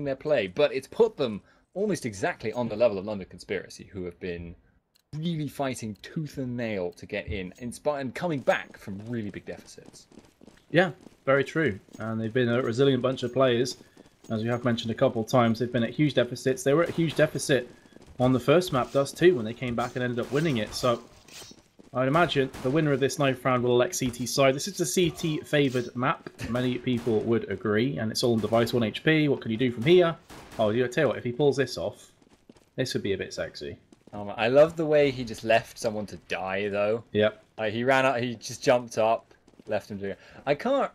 their play, but it's put them almost exactly on the level of London Conspiracy, who have been really fighting tooth and nail to get in spite and coming back from really big deficits. Yeah, very true. And they've been a resilient bunch of players. As we have mentioned a couple of times, they've been at huge deficits. They were at a huge deficit on the first map, Dust 2, when they came back and ended up winning it. So I'd imagine the winner of this 9th round will elect CT's side. This is a CT-favoured map. Many people would agree. And it's all on device 1 HP. What can you do from here? Oh, I tell you what, if he pulls this off, this would be a bit sexy. I love the way he just left someone to die, though. Yep. He ran up, he just jumped up, left him to go. I can't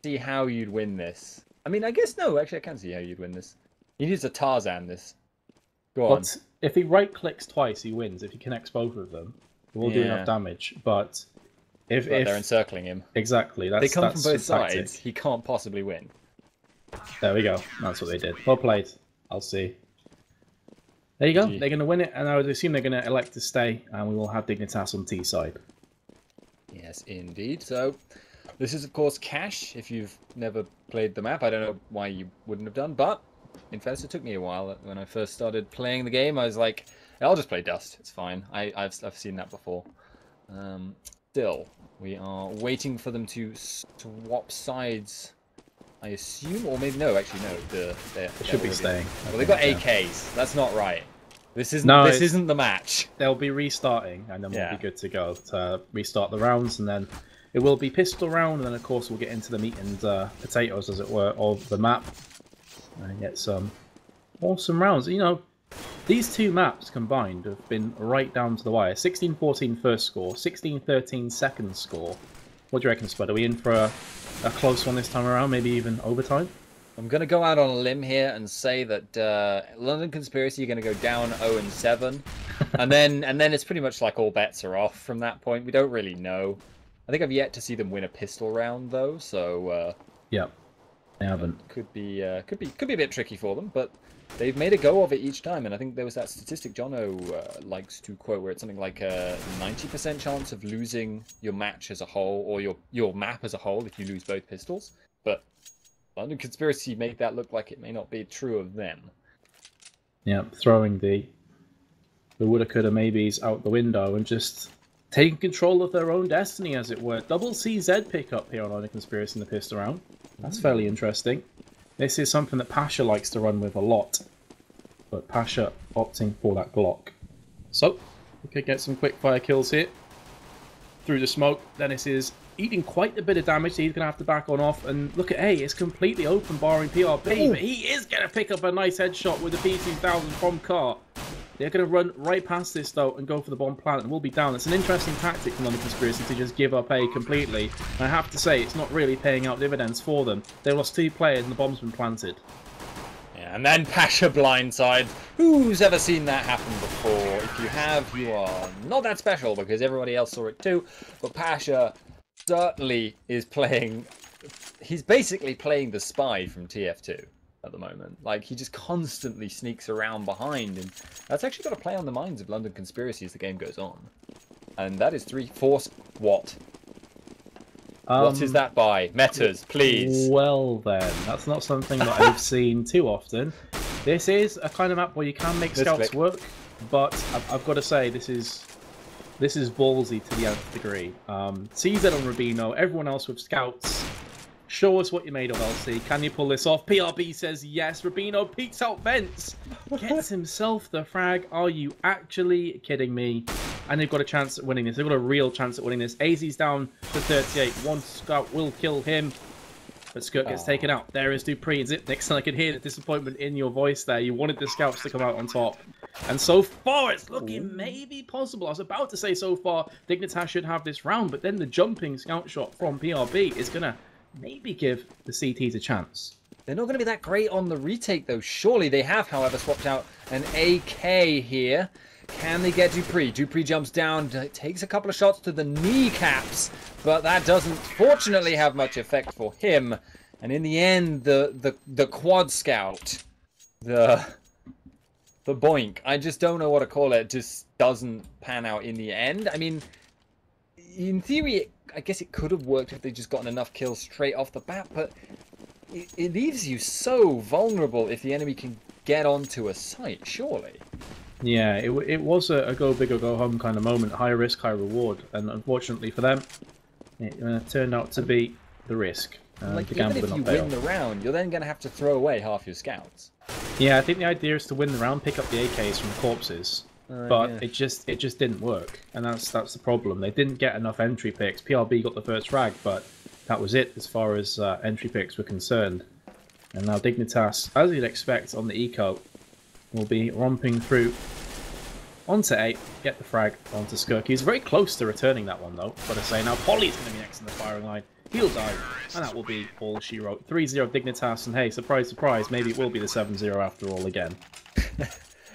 see how you'd win this. I mean, I guess no, actually I can see how you'd win this. He needs a Tarzan this. Go on. But if he right-clicks twice, he wins. If he connects both of them, it will do enough damage. But if they're encircling him. Exactly. They come from both sides. He can't possibly win. There we go. That's what they did. Well played. I'll see. There you go. They're going to win it, and I would assume they're going to elect to stay, and we will have Dignitas on T side. Yes, indeed. So, this is, of course, Cash. If you've never played the map, I don't know why you wouldn't have done, but in fairness, it took me a while. When I first started playing the game, I was like, I'll just play Dust. It's fine. I've seen that before. Still, we are waiting for them to swap sides. I assume, or maybe no. Actually, no. They should be staying. Well, they got AKs. That's not right. This isn't the match. They'll be restarting, and then we'll be good to go to restart the rounds, and then it will be pistol round, and then of course we'll get into the meat and potatoes, as it were, of the map, and get some awesome rounds. You know, these two maps combined have been right down to the wire. 16-14 first score, 16-13 second score. What do you reckon, Spud? Are we in for a close one this time around, maybe even overtime? I'm going to go out on a limb here and say that London Conspiracy are going to go down 0-7. and then it's pretty much like all bets are off from that point. We don't really know. I think I've yet to see them win a pistol round, though, so... yeah, they haven't. Could be a bit tricky for them, but they've made a go of it each time, and I think there was that statistic Jono likes to quote where it's something like a 90% chance of losing your match as a whole, or your map as a whole if you lose both pistols. But London Conspiracy make that look like it may not be true of them. Yeah, throwing the woulda, coulda, maybes out the window and just taking control of their own destiny, as it were. Double CZ pickup here on London Conspiracy in the pistol round. That's fairly interesting. This is something that Pasha likes to run with a lot, but Pasha opting for that Glock. So, we could get some quick fire kills here. Through the smoke, Dennis is eating quite a bit of damage, so he's going to have to back on off. And look at A, it's completely open barring PRB, but he is going to pick up a nice headshot with the P2000 from Car. They're going to run right past this, though, and go for the bomb planet, and we'll be down. It's an interesting tactic from London Conspiracy to just give up A completely. And I have to say, it's not really paying out dividends for them. They lost 2 players, and the bomb's been planted. Yeah, and then Pasha blindside. Who's ever seen that happen before? If you have, you are not that special, because everybody else saw it too. But Pasha certainly is playing... He's basically playing the spy from TF2. At the moment, like, he just constantly sneaks around behind, and that's actually got to play on the minds of London Conspiracy as the game goes on. And that is 3-4. What? What is that by? Metas, please. Well then, that's not something that I've seen too often. This is a kind of map where you can make scouts work, but I've got to say this is ballsy to the nth degree. CZ on Rubino, everyone else with scouts. Show us what you're made of, LC. Can you pull this off? PRB says yes. Rubino peeks out vents. Gets himself the frag. Are you actually kidding me? And they've got a chance at winning this. They've got a real chance at winning this. AZ's down to 38. One scout will kill him. But Skurt gets taken out. There is Dupree and Zipnix. And I can hear the disappointment in your voice there. You wanted the scouts to come out on top. And so far, it's looking maybe possible. I was about to say so far, Dignitas should have this round. But then the jumping scout shot from PRB is going to maybe give the CTs a chance. They're not going to be that great on the retake, though. Surely they have, however, swapped out an AK here. Can they get Dupree? Dupree jumps down, takes a couple of shots to the kneecaps, but that doesn't, fortunately, have much effect for him. And in the end, the quad scout, the boink, I just don't know what to call it, just doesn't pan out in the end. I mean, in theory, I guess it could have worked if they just gotten enough kills straight off the bat, but it leaves you so vulnerable if the enemy can get onto a site, surely. Yeah, it was a go big or go home kind of moment, high risk, high reward, and unfortunately for them, it turned out to be the risk. Like, The even gamble did if not you pay win off. the round, you're then going to have to throw away half your scouts. Yeah, I think the idea is to win the round, pick up the AKs from the corpses, but Yeah. it just didn't work, and that's the problem. They didn't get enough entry picks. PRB got the first frag, but that was it as far as entry picks were concerned. And now Dignitas, as you'd expect on the eco, will be romping through onto 8, get the frag onto Skirk. He's very close to returning that one though, gotta say. Now Polly's going to be next in the firing line. He'll die, and that will be all she wrote. 3-0 Dignitas, and hey, surprise, surprise, maybe it will be the 7-0 after all again.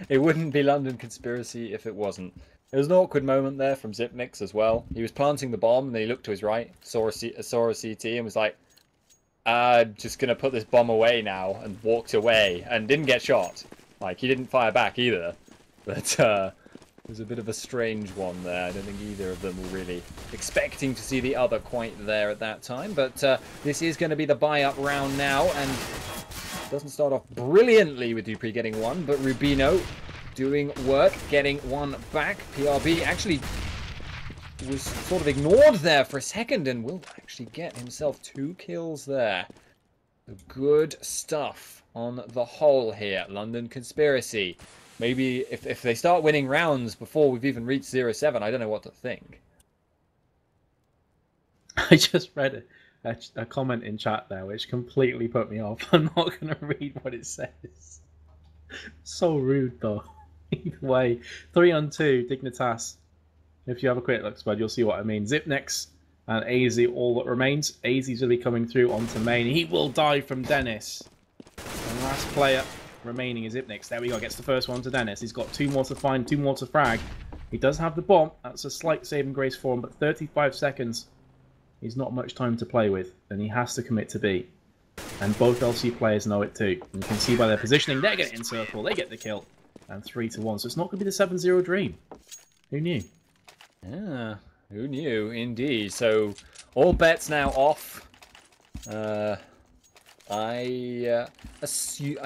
It wouldn't be London Conspiracy if it wasn't. There was an awkward moment there from Zipnix as well. He was planting the bomb, and then he looked to his right, saw a CT, and was like, just going to put this bomb away now, and walked away, and didn't get shot. Like, he didn't fire back either. But, it was a bit of a strange one there. I don't think either of them were really expecting to see the other quite there at that time. But this is going to be the buy-up round now, and doesn't start off brilliantly with Dupree getting one, but Rubino doing work, getting one back. PRB actually was sort of ignored there for a second and will actually get himself 2 kills there. So good stuff on the whole here. London Conspiracy. Maybe if they start winning rounds before we've even reached 0-7, I don't know what to think. I just read a comment in chat there which completely put me off. I'm not going to read what it says. So rude though. Either way, 3-on-2, Dignitas. If you have a quick look, Spud, you'll see what I mean. Zipnix and AZ all that remains. AZ's going to be coming through onto main. He will die from Dennis. And last player remaining is Zipnix. There we go, gets the first one to Dennis. He's got 2 more to find, 2 more to frag. He does have the bomb. That's a slight saving grace for him, but 35 seconds is not much time to play with, and he has to commit to B. And both LC players know it too. And you can see by their positioning, they're getting in circle, they get the kill. And 3-1, so it's not going to be the 7-0 dream. Who knew? Yeah, who knew, indeed. So, all bets now off. I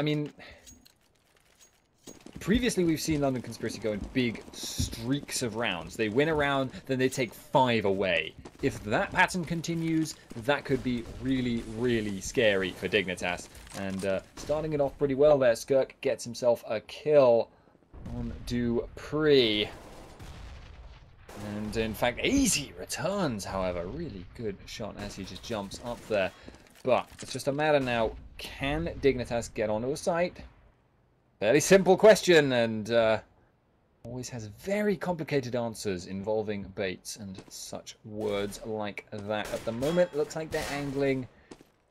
mean, previously we've seen London Conspiracy go in big streaks of rounds. They win a round, then they take 5 away. If that pattern continues, that could be really, really scary for Dignitas. And starting it off pretty well there, Skirk gets himself a kill on Dupree. And in fact, AZ returns, however. Really good shot as he just jumps up there. But it's just a matter now, can Dignitas get onto a site? Fairly simple question, and always has very complicated answers involving baits and such words like that. At the moment, looks like they're angling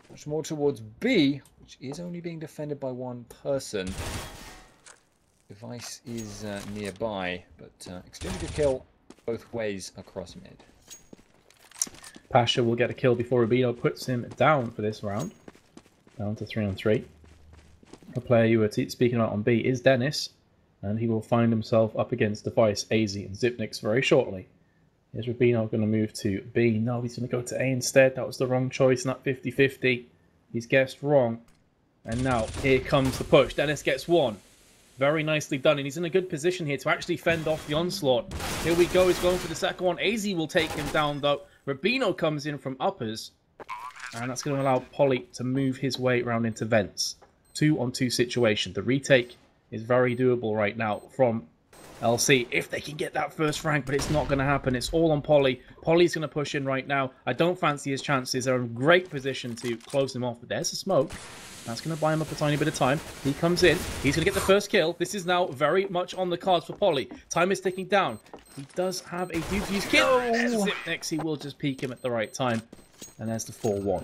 much more towards B, which is only being defended by one person. Device is nearby, but exchanging a kill both ways across mid. Pasha will get a kill before Rubino puts him down for this round. Down to 3-on-3. The player you were speaking about on B is Dennis, and he will find himself up against Device, AZ, and Zipnix very shortly. Is Rubino going to move to B? No, he's going to go to A instead. That was the wrong choice, not 50-50. He's guessed wrong. And now, here comes the push. Dennis gets one. Very nicely done, and he's in a good position here to actually fend off the onslaught. Here we go, he's going for the second one. AZ will take him down, though. Rubino comes in from uppers, and that's going to allow Polly to move his way around into vents. 2-on-2 situation. The retake is very doable right now from LC if they can get that first rank, but it's not going to happen. It's all on Polly. Polly's going to push in right now. I don't fancy his chances. They're in great position to close him off, but there's a smoke. That's going to buy him up a tiny bit of time. He comes in. He's going to get the first kill. This is now very much on the cards for Polly. Time is ticking down. He does have a defuse kill. There's Zipnix. He will just peek him at the right time. And there's the 4-1.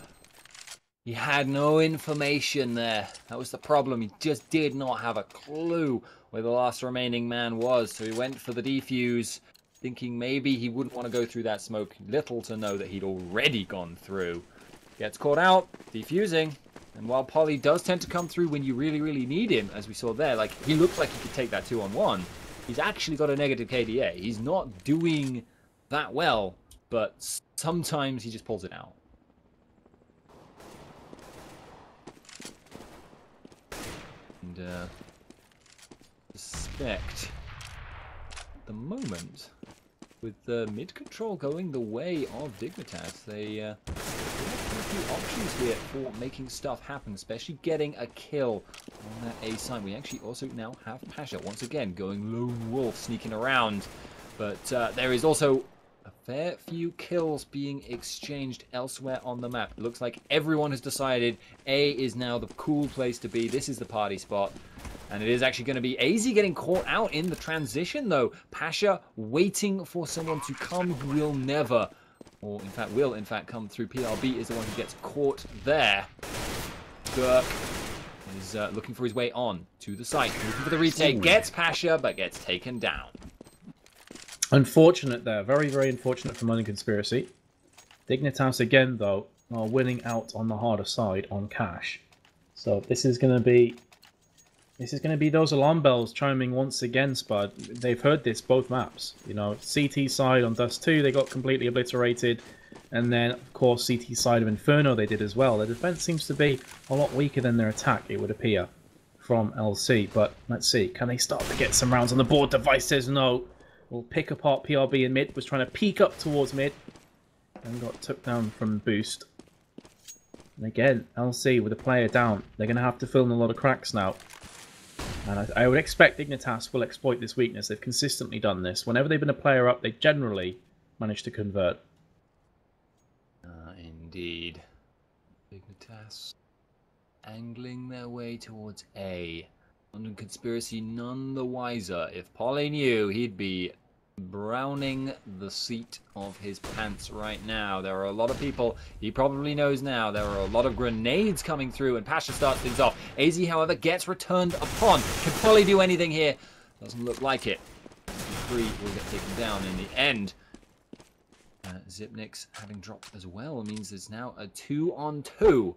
He had no information there. That was the problem. He just did not have a clue where the last remaining man was. So he went for the defuse, thinking maybe he wouldn't want to go through that smoke. Little to know that he'd already gone through. Gets caught out, defusing. And while Polly does tend to come through when you really, really need him, as we saw there, like he looked like he could take that 2-on-1. He's actually got a negative KDA. He's not doing that well, but sometimes he just pulls it out. And suspect at the moment, with the mid control going the way of Dignitas, they have a few options here for making stuff happen, especially getting a kill on that A side. We actually also now have Pasha once again going lone wolf, sneaking around, but there is also a fair few kills being exchanged elsewhere on the map. It looks like everyone has decided A is now the cool place to be. This is the party spot. And it is actually going to be AZ getting caught out in the transition, though. Pasha waiting for someone to come who will never, or in fact will, come through. PRB is the one who gets caught there. Dirk is looking for his way on to the site. Looking for the retake. Gets Pasha, but gets taken down. Unfortunate there. Very, very unfortunate for London Conspiracy. Dignitas again, though, are winning out on the harder side on cash. So this is going to be those alarm bells chiming once again, Spud. They've heard this both maps. You know, CT side on Dust 2, they got completely obliterated. And then, of course, CT side of Inferno they did as well. Their defense seems to be a lot weaker than their attack, it would appear, from LC. But let's see, can they start to get some rounds on the board? Device says no. We'll pick apart PRB in mid. Was trying to peek up towards mid. And got took down from boost. And again, LC with a player down. They're going to have to fill in a lot of cracks now. And I would expect Dignitas will exploit this weakness. They've consistently done this. Whenever they've been a player up, they generally manage to convert. Indeed. Dignitas angling their way towards A. London Conspiracy none the wiser. If Polly knew, he'd be browning the seat of his pants right now. There are a lot of people, he probably knows now, there are a lot of grenades coming through, and Pasha starts things off. AZ, however, gets returned upon. Can Polly do anything here? Doesn't look like it. 3 will get taken down in the end. Zipnix having dropped as well means there's now a 2-on-2.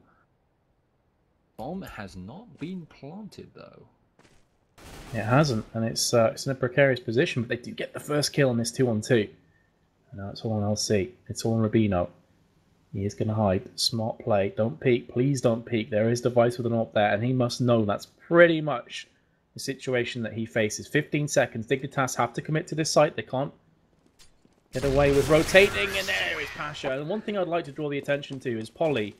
Bomb has not been planted, though. It hasn't, and it's in a precarious position, but they do get the first kill on this 2-on-2. And now it's all on LC. It's all on Rubino. He is going to hide. Smart play. Don't peek. Please don't peek. There is Device with an AWP there, and he must know that's pretty much the situation that he faces. 15 seconds. Dignitas have to commit to this site. They can't get away with rotating, and there is Pasha. And one thing I'd like to draw the attention to is Polly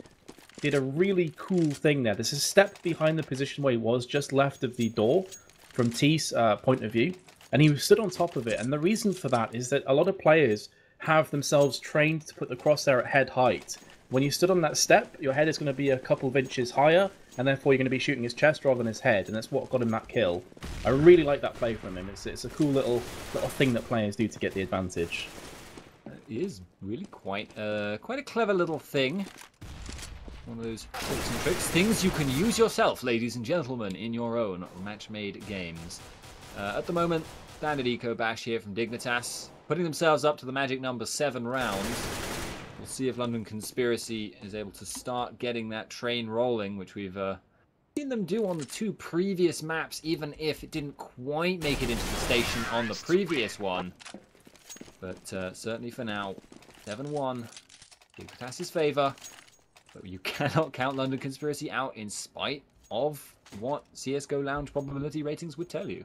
did a really cool thing there. There's a step behind the position where he was, just left of the door, from T's point of view, and he stood on top of it. And the reason for that is that a lot of players have themselves trained to put the crosshair at head height. When you stood on that step, your head is going to be a couple of inches higher, and therefore you're going to be shooting his chest rather than his head, and that's what got him that kill. I really like that play from him. It's a cool little thing that players do to get the advantage. It is really quite a clever little thing. One of those tricks and tricks. Things you can use yourself, ladies and gentlemen, in your own match-made games. At the moment, standard eco bash here from Dignitas, putting themselves up to the magic number 7 rounds. We'll see if London Conspiracy is able to start getting that train rolling, which we've seen them do on the 2 previous maps, even if it didn't quite make it into the station on the previous one. But certainly for now, 7-1, Dignitas' favour. But you cannot count London Conspiracy out in spite of what CSGO Lounge probability ratings would tell you.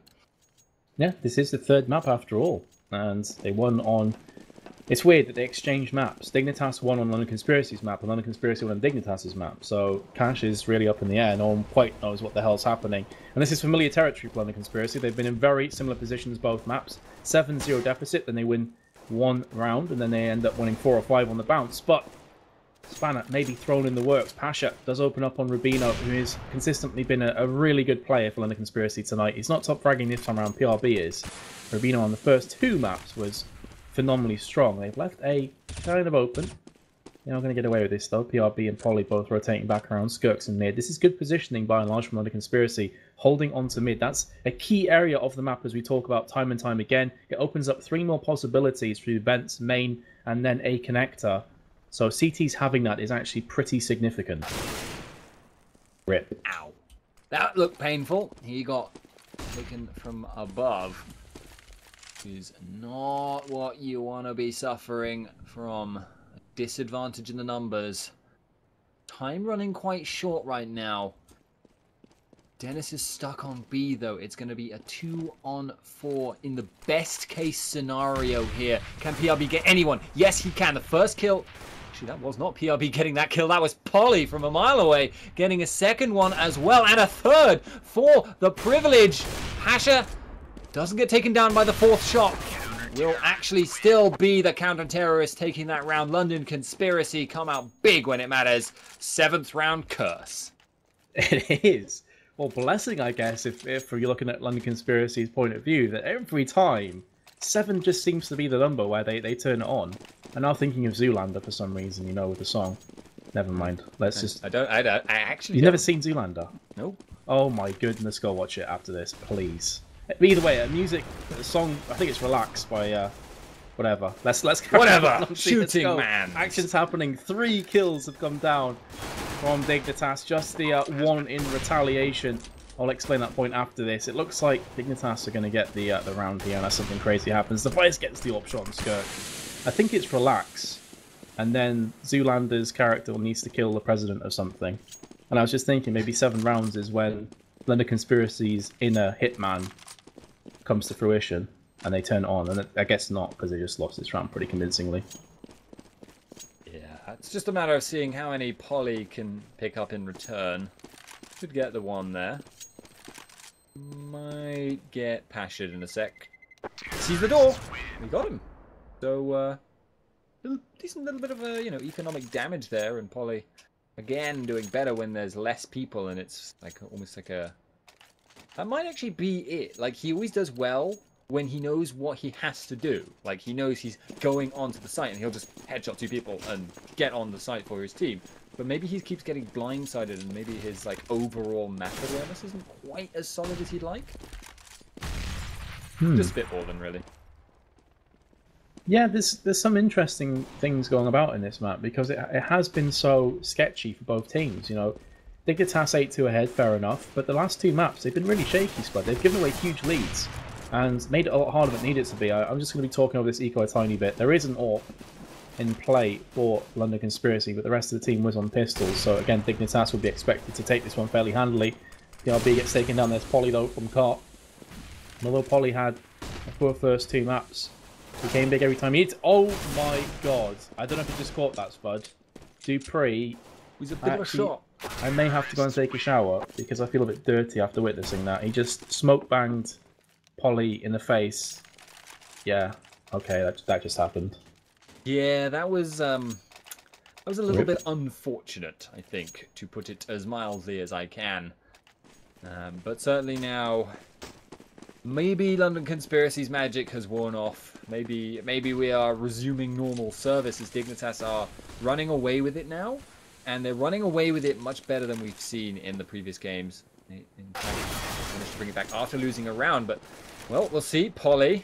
Yeah, this is the 3rd map after all. And they won on... It's weird that they exchanged maps. Dignitas won on London Conspiracy's map, and London Conspiracy won on Dignitas' map. So cash is really up in the air. No one quite knows what the hell's happening. And this is familiar territory for London Conspiracy. They've been in very similar positions both maps. 7-0 deficit, then they win 1 round, and then they end up winning 4 or 5 on the bounce. But Spanner maybe thrown in the works. Pasha does open up on Rubino, who has consistently been a really good player for London Conspiracy tonight. He's not top fragging this time around, PRB is. Rubino on the first 2 maps was phenomenally strong. They've left A kind of open. They're not going to get away with this though. PRB and Polly both rotating back around, Skirks and mid. This is good positioning by and large from London Conspiracy, holding on to mid. That's a key area of the map as we talk about time and time again. It opens up 3 more possibilities through vents, main, and then A connector. So CT's having that is actually pretty significant. Rip. Ow. That looked painful. He got taken from above. Is not what you want to be suffering from. A disadvantage in the numbers. Time running quite short right now. Dennis is stuck on B, though. It's going to be a 2-on-4 in the best case scenario here. Can PRB get anyone? Yes, he can. The first kill... Actually, that was not PRB getting that kill. That was Polly from a mile away getting a second one as well. And a third for the privilege. Pasha doesn't get taken down by the fourth shot. Will actually still be the counter-terrorist taking that round. London Conspiracy come out big when it matters. 7th round curse. It is. Well, blessing, I guess, if you're looking at London Conspiracy's point of view, that every time, 7 just seems to be the number where they turn it on. I'm now thinking of Zoolander for some reason, you know, with the song. Never mind. Let's just... I actually You've never seen Zoolander? No. Oh my goodness, go watch it after this, please. Either way, the song, I think it's Relax by, whatever. Let's whatever! Shooting man! Action's happening. 3 kills have come down from Dignitas. Just the 1 in retaliation. I'll explain that point after this. It looks like Dignitas are going to get the round here unless something crazy happens. The Vice gets the op shot on Skirt. I think it's Relax. And then Zoolander's character needs to kill the president or something. And I was just thinking maybe 7 rounds is when London Conspiracy's inner hitman comes to fruition and they turn it on. And I guess not, because they just lost this round pretty convincingly. Yeah, it's just a matter of seeing how many Polly can pick up in return. Should get the 1 there. Might get Passion in a sec. Sees the door. We got him. So, decent little bit of economic damage there, and Polly again doing better when there's less people, and it's like almost like a... That might actually be it. Like, he always does well when he knows what he has to do. Like, he knows he's going onto the site, and he'll just headshot 2 people and get on the site for his team. But maybe he keeps getting blindsided, and maybe his like overall map awareness isn't quite as solid as he'd like. Just spitballing, really. Yeah, there's some interesting things going about in this map because it has been so sketchy for both teams. You know, Dignitas 8-2 ahead, fair enough, but the last 2 maps they've been really shaky, Spud. They've given away huge leads and made it a lot harder than it needed to be. I'm just going to be talking over this eco a tiny bit. There is an AWP in play for London Conspiracy, but the rest of the team was on pistols. So again, Dignitas would be expected to take this one fairly handily. PRB gets taken down. There's Polly though from Cart. And although Polly had a poor first 2 maps, he came big every time he hit. Oh my god! I don't know if you just caught that, Spud. Dupree. Was a bit of a shot. I may have to go and take a shower because I feel a bit dirty after witnessing that. He just smoke banged Polly in the face. Yeah. Okay, that just happened. Yeah, that was a little bit unfortunate, I think, to put it as mildly as I can. But certainly now, maybe London Conspiracy's magic has worn off. Maybe we are resuming normal service as Dignitas are running away with it now, and they're running away with it much better than we've seen in the previous games. In fact, managed to bring it back after losing a round, but well, we'll see. Polly.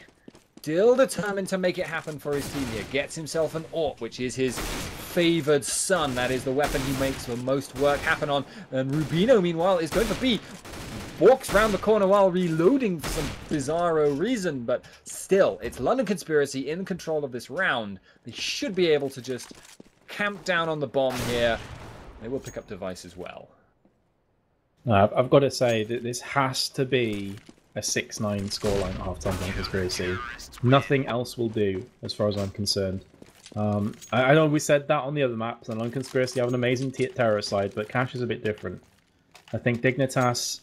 Still determined to make it happen for his team here. Gets himself an AWP, which is his favoured son. That is the weapon he makes the most work happen on. And Rubino, meanwhile, is going for B. Walks round the corner while reloading for some bizarro reason. But still, it's London Conspiracy in control of this round. They should be able to just camp down on the bomb here. They will pick up Device as well. I've got to say that this has to be a 6-9 scoreline at half-time for Conspiracy. Nothing else will do, as far as I'm concerned. I know we said that on the other maps, and on Conspiracy have an amazing terror side, but Cash is a bit different. I think Dignitas,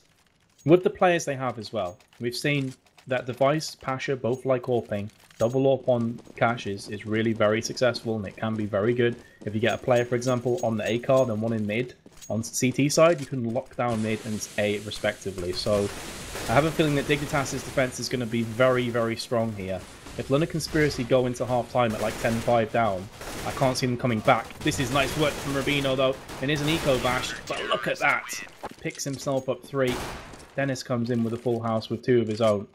with the players they have as well, we've seen that Device, Pasha both like AWPing. Double AWP on Cash is really very successful, and it can be very good. If you get a player, for example, on the A card and one in mid, on CT side, you can lock down mid and A respectively. So I have a feeling that Dignitas' defense is going to be very, very strong here. If London Conspiracy go into half-time at like 10-5 down, I can't see them coming back. This is nice work from Rubino though. It is an eco bash, but look at that. Picks himself up 3. Dennis comes in with a full house with 2 of his own.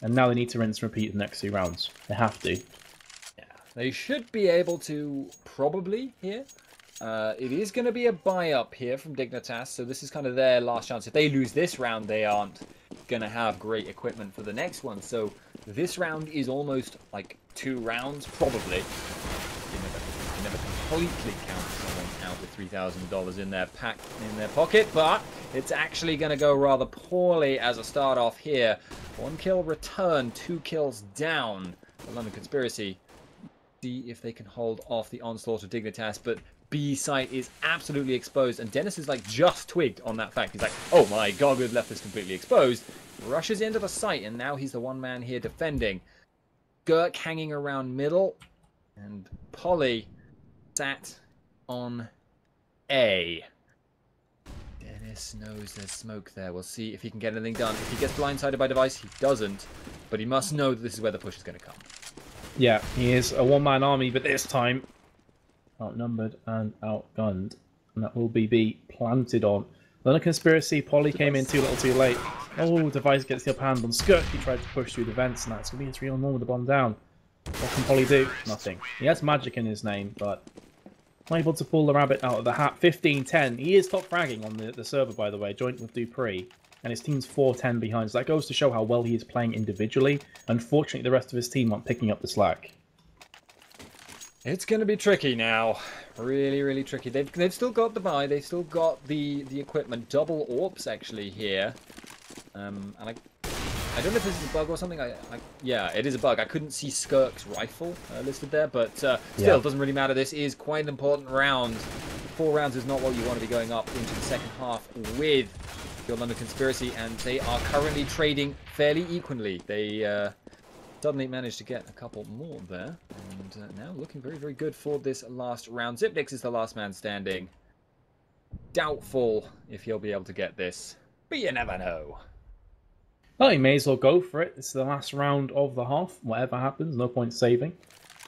And now they need to rinse and repeat the next 2 rounds. They have to. Yeah, they should be able to probably here. It is going to be a buy-up here from Dignitas, so this is kind of their last chance. If they lose this round, they aren't going to have great equipment for the next one. So this round is almost like 2 rounds, probably. You never completely count someone out with $3,000 in their pocket, but it's actually going to go rather poorly as a start off here. 1 kill return, 2 kills down. The London Conspiracy see if they can hold off the onslaught of Dignitas, but B site is absolutely exposed, and Dennis is like just twigged on that fact. He's like, oh my god, we've left this completely exposed. Rushes into the site, and now he's the one man here defending. Gurk hanging around middle, and Polly sat on A. Dennis knows there's smoke there. We'll see if he can get anything done. If he gets blindsided by device, he doesn't, but he must know that this is where the push is going to come. Yeah, he is a one-man army, but this time outnumbered and outgunned, and that will be B planted on. Then a Conspiracy, Polly came in too little too late. Oh, Device gets the upper hand on Skirk. He tried to push through the vents, and that's going to be a 3-on-1 with the bomb down. What can Polly do? Nothing. He has magic in his name, but not able to pull the rabbit out of the hat. 15-10. He is top fragging on the server, by the way, joint with Dupree, and his team's 4-10 behind. So that goes to show how well he is playing individually. Unfortunately, the rest of his team aren't picking up the slack. It's going to be tricky now. Really, really tricky. They've still got the buy. They've still got the equipment. Double AWPs actually here. And I don't know if this is a bug or something. Yeah, it is a bug. I couldn't see Skirk's rifle listed there, but still, it doesn't really matter. This is quite an important round. 4 rounds is not what you want to be going up into the second half with your London Conspiracy, and they are currently trading fairly equally. They suddenly managed to get a couple more there, and now looking very, very good for this last round. Zipnix is the last man standing. Doubtful if he'll be able to get this, but you never know. Well, he may as well go for it. This is the last round of the half. Whatever happens, no point saving.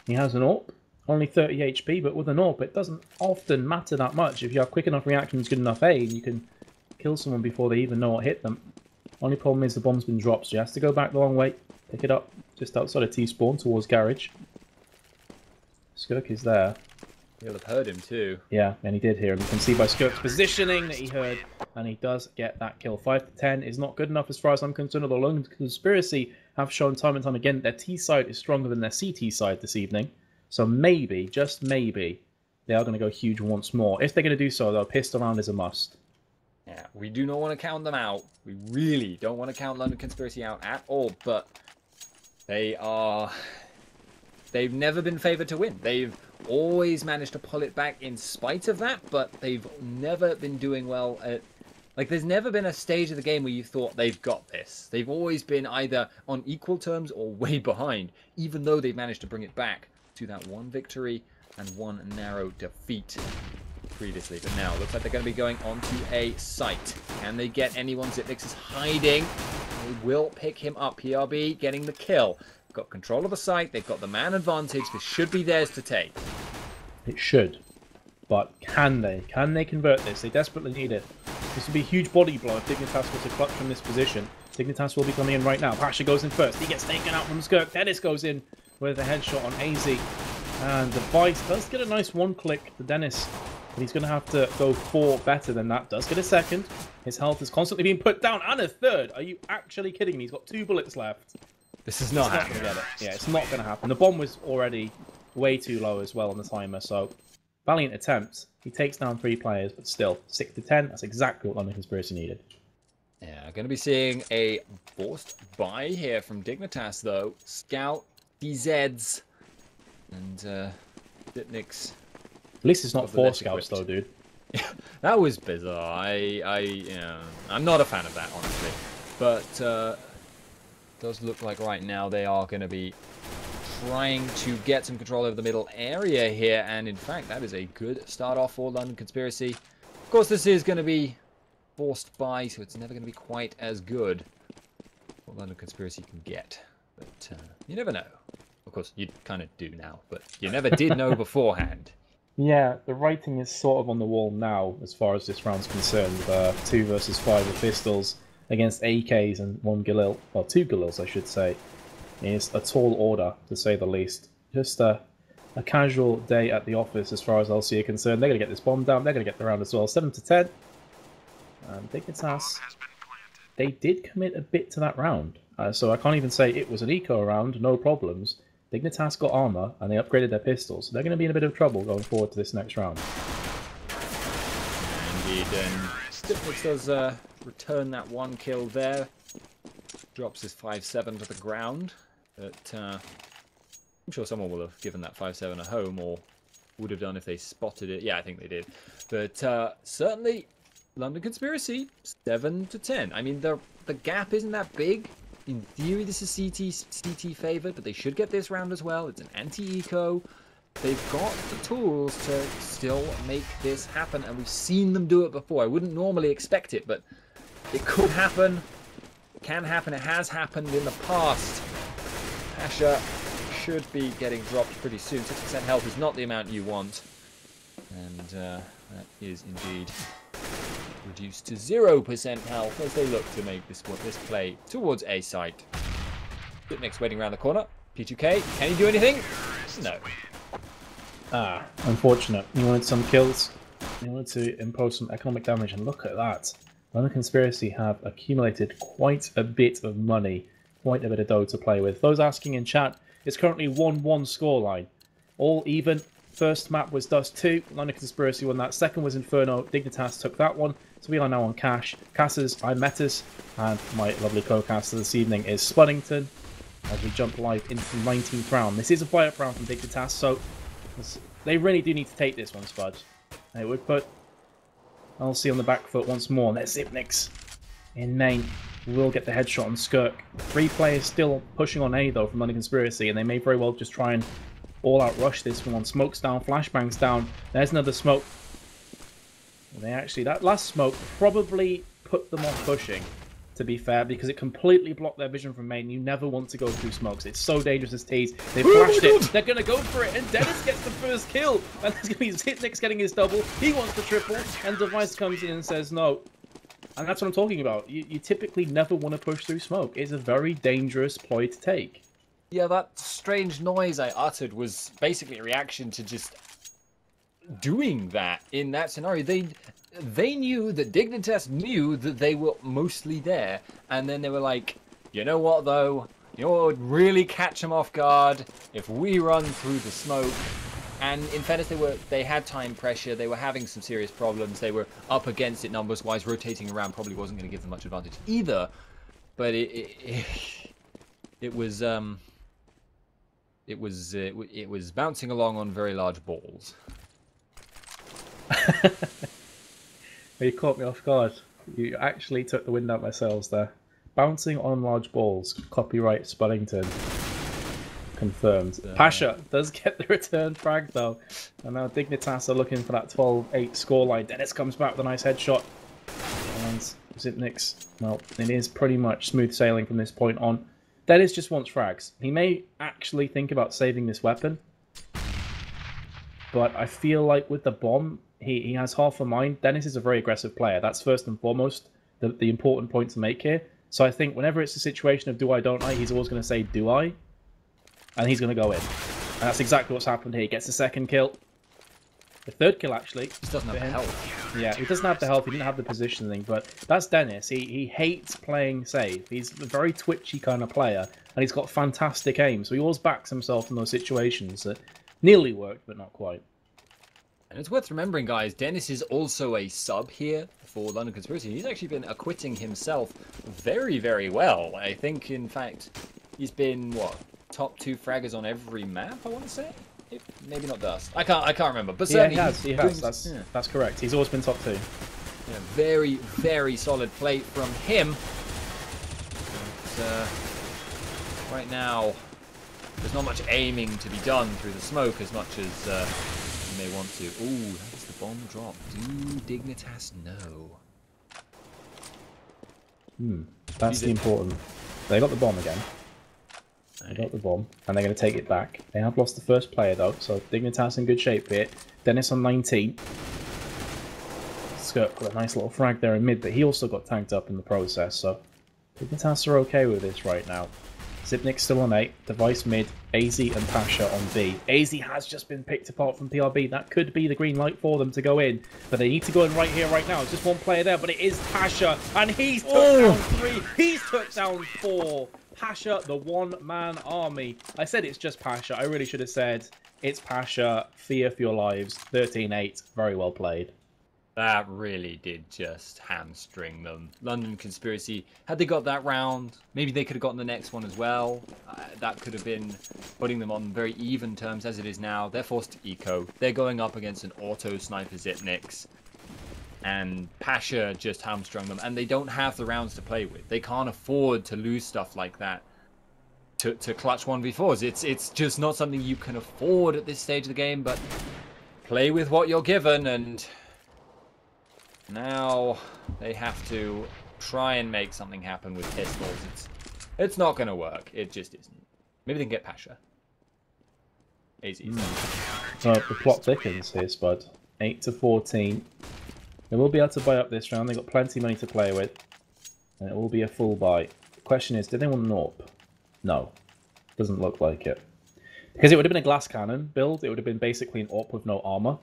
He has an AWP, only 30 HP, but with an AWP, it doesn't often matter that much. If you have quick enough reactions, good enough aim, you can kill someone before they even know what hit them. Only problem is the bomb's been dropped, so he has to go back the long way, pick it up just outside of T-spawn towards garage. Skirk is there. He'll have heard him too. Yeah, and he did hear him. You can see by Skirk's positioning that he heard, and he does get that kill. 5-10 is not good enough as far as I'm concerned. Although London Conspiracy have shown time and time again their T side is stronger than their CT side this evening. So maybe, just maybe, they are going to go huge once more. If they're going to do so, though, pistol round is a must. Yeah, we do not want to count them out. We really don't want to count London Conspiracy out at all, but they've never been favoured to win. They've always managed to pull it back in spite of that, but they've never been doing well at... Like, there's never been a stage of the game where you thought they've got this. They've always been either on equal terms or way behind, even though they've managed to bring it back to that 1 victory and 1 narrow defeat previously. But now, looks like they're going to be going onto a site. Can they get anyone? Zipnix is hiding. They will pick him up. PRB getting the kill. Got control of the site. They've got the man advantage. This should be theirs to take. It should. But can they? Can they convert this? They desperately need it. This would be a huge body blow if Dignitas was to clutch from this position. Dignitas will be coming in right now. Pasha goes in first. He gets taken out from Skirk. Dennis goes in with a headshot on AZ. And Device does get a nice 1-click to Dennis. But he's going to have to go 4 better than that. Does get a second. His health is constantly being put down. And a third. Are you actually kidding me? He's got 2 bullets left. This is not happening. Yeah, it's not going to happen. The bomb was already way too low as well on the timer. So, valiant attempt. He takes down 3 players, but still, 6-10. That's exactly what London Conspiracy needed. Yeah, going to be seeing a forced buy here from Dignitas, though. Scout, DZs, and Zipnix. At least it's not 4 scouts, though, dude. That was bizarre. I'm not a fan of that, honestly. But does look like right now they are going to be trying to get some control over the middle area here, and in fact that is a good start off for London Conspiracy. Of course, this is going to be forced by, so it's never going to be quite as good what London Conspiracy can get, but you never know. Of course, you kind of do now, but you never did know beforehand. Yeah, the writing is sort of on the wall now as far as this round's concerned. 2 versus 5 with pistols against AKs and 1 Galil, well, 2 Galils I should say, is a tall order to say the least. Just a casual day at the office as far as LC are concerned. They're going to get this bomb down, they're going to get the round as well. 7-10. Dignitas, they did commit a bit to that round, so I can't even say it was an eco round, no problems. Dignitas got armor and they upgraded their pistols, so they're going to be in a bit of trouble going forward to this next round. and Dignitas does return that 1 kill there. Drops his 5-7 to the ground, but I'm sure someone will have given that 5-7 a home, or would have done if they spotted it. Yeah, I think they did. But certainly, London Conspiracy 7-10. I mean, the gap isn't that big. In theory, this is CT favored, but they should get this round as well. It's an anti-eco. They've got the tools to still make this happen, and we've seen them do it before. I wouldn't normally expect it, but it could happen. It can happen. It has happened in the past. Asher should be getting dropped pretty soon. 6% health is not the amount you want. And that is indeed reduced to 0% health as they look to make this play towards A site. Next waiting around the corner. P2K, can he do anything? No. Ah, unfortunate. He wanted some kills. He wanted to impose some economic damage, and look at that. London Conspiracy have accumulated quite a bit of money, quite a bit of dough to play with. Those asking in chat, it's currently 1-1 scoreline. All even. First map was Dust 2. London Conspiracy won that. Second was Inferno. Dignitas took that one. So we are now on Cash. Casses, I'm Metis, and my lovely co-caster this evening is Spuddington. As we jump live into the 19th round. This is a buy-up round from Dignitas, so they really do need to take this one, Spud. They would put LC on the back foot once more. And there's Zipnix in main. Will get the headshot on Skirk. 3 players still pushing on A, though, from London Conspiracy, and they may very well just try and all-out rush this one. Smoke's down, flashbang's down. There's another smoke. And they actually, that last smoke probably put them off pushing, to be fair, because it completely blocked their vision from main. You never want to go through smokes. It's so dangerous as tease. They flashed it. They're going to go for it, and Dennis gets the first kill. And there's going to be Zipnix getting his double. He wants the triple, and Device comes in and says no. And that's what I'm talking about. You typically never want to push through smoke. It's a very dangerous ploy to take. Yeah, that strange noise I uttered was basically a reaction to just doing that in that scenario. They knew that Dignitas knew that they were mostly there, and then they were like, you know what though? You know what would really catch them off guard? If we run through the smoke. And in fairness, they had time pressure. They were having some serious problems. They were up against it numbers-wise. Rotating around probably wasn't going to give them much advantage either. But it was bouncing along on very large balls. You caught me off guard. You actually took the wind out my sails there. Bouncing on large balls. Copyright Spuddington. Confirmed. Pasha does get the return frag though. And now Dignitas are looking for that 12-8 scoreline. Dennis comes back with a nice headshot. And Zipnix, well, it is pretty much smooth sailing from this point on. Dennis just wants frags. He may actually think about saving this weapon. But I feel like with the bomb, he has half a mind. Dennis is a very aggressive player. That's first and foremost the important point to make here. So I think whenever it's a situation of do I, don't I, he's always going to say do I. And he's going to go in. And that's exactly what's happened here. He gets the second kill. The third kill, actually. He doesn't have the health. Yeah, he doesn't have the health. He didn't have the positioning. But that's Dennis. He hates playing safe. He's a very twitchy kind of player. And he's got fantastic aim. So he always backs himself in those situations that nearly worked, but not quite. And it's worth remembering, guys, Dennis is also a sub here for London Conspiracy. He's actually been acquitting himself very, very well. I think, in fact, he's been, what, top 2 fraggers on every map, I want to say? Maybe not Dust. I can't remember. But certainly he has. That's correct. He's always been top 2. Yeah, very, very solid play from him. But, right now, there's not much aiming to be done through the smoke as much as you may want to. Ooh, that's the bomb drop. Do Dignitas know? That's the important. They got the bomb again. They got the bomb, and they're going to take it back. They have lost the first player, though, so Dignitas in good shape here. Dennis on 19. Skirk got a nice little frag there in mid, but he also got tanked up in the process, so Dignitas are okay with this right now. Zipnix still on 8, Device mid, AZ and Pasha on B. AZ has just been picked apart from PRB. That could be the green light for them to go in, but they need to go in right here, right now. It's just one player there, but it is Pasha, and he's took down 3, he's took down 4. Pasha, the one-man army. I said it's just Pasha. I really should have said it's Pasha. Fear for your lives. 13-8. Very well played. That really did just hamstring them. London Conspiracy, had they got that round, maybe they could have gotten the next one as well. That could have been putting them on very even terms. As it is now, they're forced to eco. They're going up against an auto sniper Zipnix. And Pasha just hamstrung them. And they don't have the rounds to play with. They can't afford to lose stuff like that to clutch 1v4s. It's just not something you can afford at this stage of the game, but play with what you're given, and now they have to try and make something happen with pistols. It's not going to work. It just isn't. Maybe they can get Pasha. Easy. The plot thickens here, Spud. 8-14. They will be able to buy up this round. They've got plenty of money to play with. And it will be a full buy. The question is, did they want an AWP? No. Doesn't look like it. Because it would have been a glass cannon build. It would have been basically an AWP with no armor.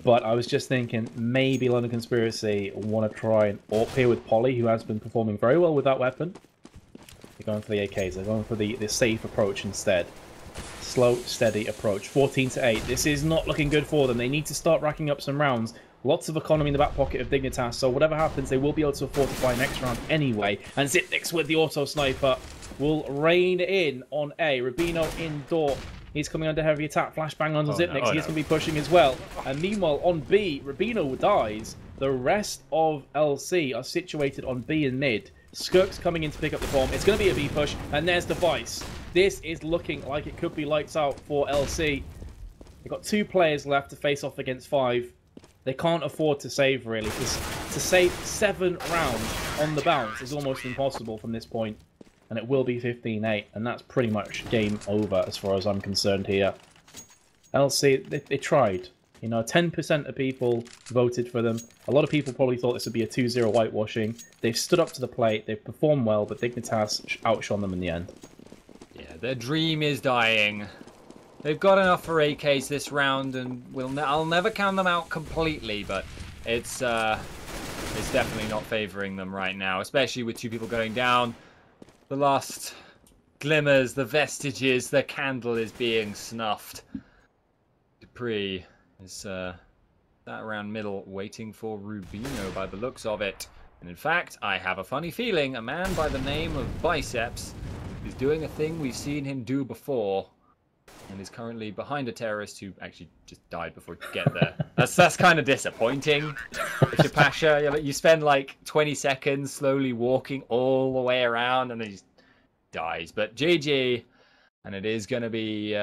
But I was just thinking, maybe London Conspiracy want to try an AWP here with Polly, who has been performing very well with that weapon. They're going for the AKs. They're going for the safe approach instead. Slow, steady approach. 14-8. This is not looking good for them. They need to start racking up some rounds. Lots of economy in the back pocket of Dignitas, so whatever happens, they will be able to afford to buy next round anyway. And Zipnix with the auto sniper will rein in on A. Rubino indoor. He's coming under heavy attack. Flashbang onto Zipnix. He's going to be pushing as well. And meanwhile, on B, Rubino dies. The rest of LC are situated on B and mid. Skirk's coming in to pick up the bomb. It's going to be a B push, and there's Device. This is looking like it could be lights out for LC. They've got 2 players left to face off against 5. They can't afford to save, really. To save 7 rounds on the bounce is almost impossible from this point. And it will be 15-8, and that's pretty much game over as far as I'm concerned here. LC, they tried. You know, 10% of people voted for them. A lot of people probably thought this would be a 2-0 whitewashing. They've stood up to the plate, they've performed well, but Dignitas outshone them in the end. Yeah, their dream is dying. They've got enough for AKs this round, and I'll never count them out completely, but it's definitely not favouring them right now, especially with 2 people going down. The last glimmers, the vestiges, the candle is being snuffed. Dupree is that around middle, waiting for Rubino by the looks of it. And in fact, I have a funny feeling a man by the name of Biceps is doing a thing we've seen him do before, and is currently behind a terrorist who actually just died before he could get there. That's kind of disappointing. If you're Pasha, you spend like 20 seconds slowly walking all the way around, and then he just dies. But GG, and it is going to be